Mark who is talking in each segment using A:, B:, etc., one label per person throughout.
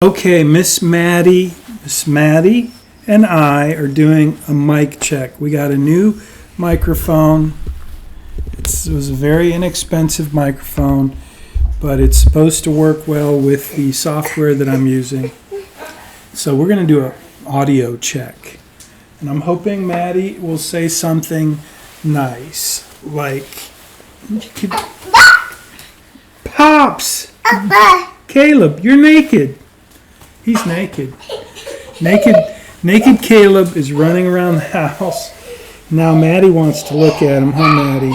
A: Okay, Miss Maddie and I are doing a mic check. We got a new microphone. It was a very inexpensive microphone, but it's supposed to work well with the software that I'm using. So we're going to do an audio check. And I'm hoping Maddie will say something nice, like, Pops! Caleb, you're naked. He's naked. Naked Caleb is running around the house. Now Maddie wants to look at him, huh, Maddie?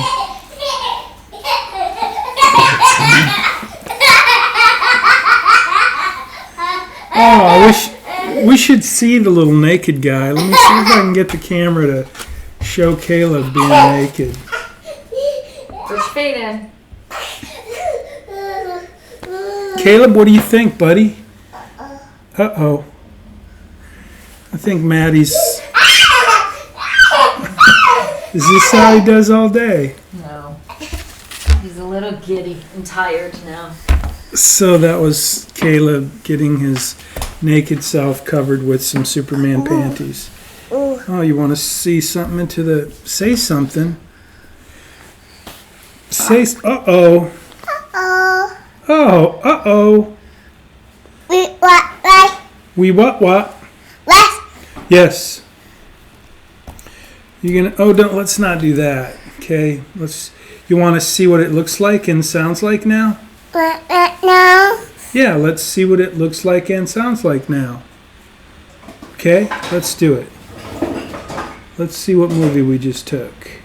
A: Oh, we should see the little naked guy. Let me see if I can get the camera to show Caleb being naked.
B: Put your feet in.
A: Caleb, what do you think, buddy? Uh-oh. I think Maddie's... Is this how he does all day?
B: No. He's a little giddy and tired now.
A: So that was Caleb getting his naked self covered with some Superman panties. Oh, you want to see something into the... Say something. Say... Uh-oh. Oh, uh-oh. We what? What? Yes. You're gonna... Oh, don't... Let's not do that. Okay? You want to see what it looks like and sounds like now?
C: No.
A: Yeah, let's see what it looks like and sounds like now. Okay? Let's do it. Let's see what movie we just took.